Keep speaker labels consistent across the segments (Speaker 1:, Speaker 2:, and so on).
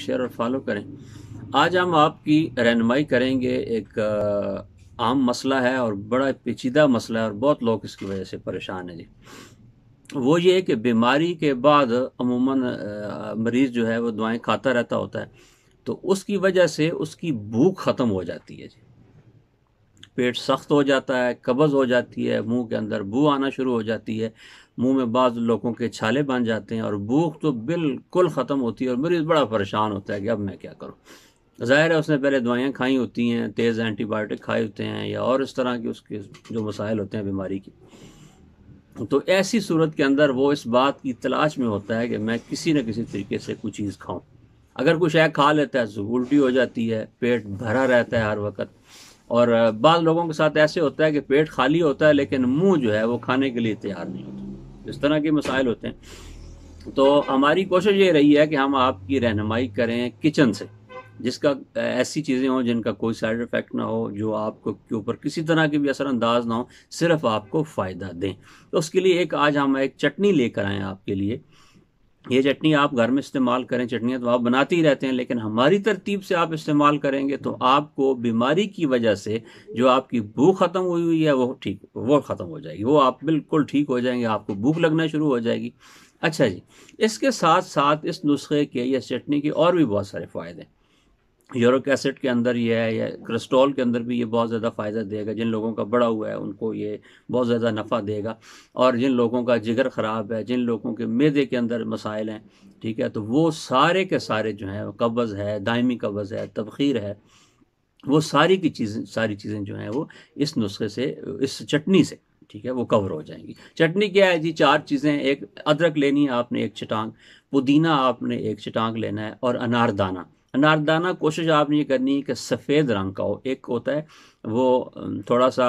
Speaker 1: Share और follow करें। आज हम आपकी रहनुमाई करेंगे। एक आम मसला है और बड़ा पेचीदा मसला है और बहुत लोग इसकी वजह से परेशान हैं जी। वो ये है कि बीमारी के बाद अमूमन मरीज़ जो है वो दवाएं खाता रहता होता है, तो उसकी वजह से उसकी भूख ख़त्म हो जाती है जी। पेट सख्त हो जाता है, कब्ज़ हो जाती है, मुंह के अंदर बू आना शुरू हो जाती है, मुंह में बाज़ लोगों के छाले बन जाते हैं और भूख तो बिल्कुल ख़त्म होती है और मरीज़ बड़ा परेशान होता है कि अब मैं क्या करूं। ज़ाहिर है उसने पहले दवाइयाँ खाई होती हैं, तेज़ एंटीबायोटिक खाए होते हैं या और इस तरह की उसके जो मसाइल होते हैं बीमारी की। तो ऐसी सूरत के अंदर वो इस बात की तलाश में होता है कि मैं किसी न किसी तरीके से कुछ चीज़ खाऊं। अगर कुछ है खा लेता है तो उल्टी हो जाती है, पेट भरा रहता है हर वक्त। और बाद लोगों के साथ ऐसे होता है कि पेट खाली होता है लेकिन मुंह जो है वो खाने के लिए तैयार नहीं होता। इस तरह के मसाइल होते हैं। तो हमारी कोशिश ये रही है कि हम आपकी रहनुमाई करें किचन से, जिसका ऐसी चीज़ें हों जिनका कोई साइड इफ़ेक्ट ना हो, जो आपको के ऊपर किसी तरह की भी असरअंदाज ना हो, सिर्फ आपको फ़ायदा दें। तो उसके लिए आज हम एक चटनी लेकर आए हैं आपके लिए। ये चटनी आप घर में इस्तेमाल करें। चटनियाँ तो आप बनाते ही रहते हैं, लेकिन हमारी तरतीब से आप इस्तेमाल करेंगे तो आपको बीमारी की वजह से जो आपकी भूख ख़त्म हुई हुई है वो ख़त्म हो जाएगी। वो आप बिल्कुल ठीक हो जाएंगे, आपको भूख लगना शुरू हो जाएगी। अच्छा जी, इसके साथ साथ इस नुस्खे के या चटनी के और भी बहुत सारे फ़ायदे हैं। यूरिक एसिड के अंदर ये है, या कोलेस्ट्रॉल के अंदर भी ये बहुत ज़्यादा फ़ायदा देगा। जिन लोगों का बढ़ा हुआ है उनको ये बहुत ज़्यादा नफ़ा देगा। और जिन लोगों का जिगर ख़राब है, जिन लोगों के मैदे के अंदर मसाइल हैं, ठीक है, तो वो सारे के सारे जो हैं, कब्ज़ है, दायमी कब्ज़ है, तबख़ीर है, वो सारी चीज़ें जो हैं वो इस नुस्खे से, इस चटनी से, ठीक है, वो कवर हो जाएंगी। चटनी क्या है जी? 4 चीज़ें। एक अदरक लेनी है आपने 1 चटांग, पुदीना आपने 1 चटांग लेना है, और अनारदाना। अनारदाना कोशिश आपने ये करनी है कि सफ़ेद रंग का हो। एक होता है वो थोड़ा सा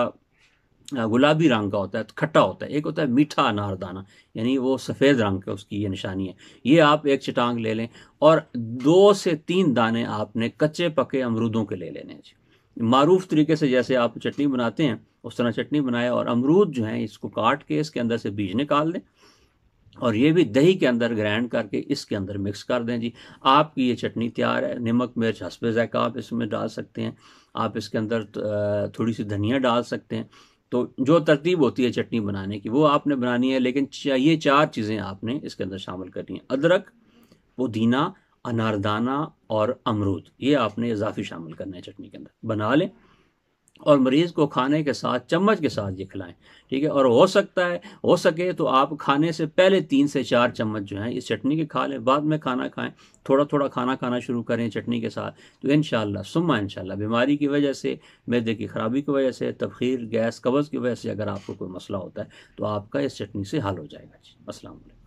Speaker 1: गुलाबी रंग का होता है, तो खट्टा होता है। एक होता है मीठा अनारदाना, यानी वो सफ़ेद रंग का, उसकी ये निशानी है। ये आप 1 चटांग ले लें, और 2 से 3 दाने आपने कच्चे पके अमरूदों के ले लेने हैं जी। मारूफ तरीके से जैसे आप चटनी बनाते हैं उस तरह चटनी बनाए, और अमरूद जो है इसको काट के इसके अंदर से बीज निकाल दें, और ये भी दही के अंदर ग्राइंड करके इसके अंदर मिक्स कर दें जी। आपकी ये चटनी तैयार है। नमक मिर्च हस्बे ज़ायक़ा आप इसमें डाल सकते हैं। आप इसके अंदर थोड़ी सी धनिया डाल सकते हैं। तो जो तरतीब होती है चटनी बनाने की वो आपने बनानी है, लेकिन ये 4 चीज़ें आपने इसके अंदर शामिल करनी है। अदरक, पुदीना, अनारदाना और अमरूद, ये आपने इजाफी शामिल करना है चटनी के अंदर। बना लें और मरीज़ को खाने के साथ चम्मच के साथ ये खिलाएं, ठीक है। और हो सके तो आप खाने से पहले 3 से 4 चम्मच जो हैं इस चटनी के खा लें, बाद में खाना खाएं। थोड़ा थोड़ा खाना खाना शुरू करें चटनी के साथ, तो इंशाअल्लाह सुम्मा इंशाअल्लाह बीमारी की वजह से, मैदे की ख़राबी की वजह से, तबख़ीर, गैस, कब्ज़ की वजह से अगर आपको कोई मसला होता है तो आपका इस चटनी से हल हो जाएगा जी। अस्सलाम वालेकुम।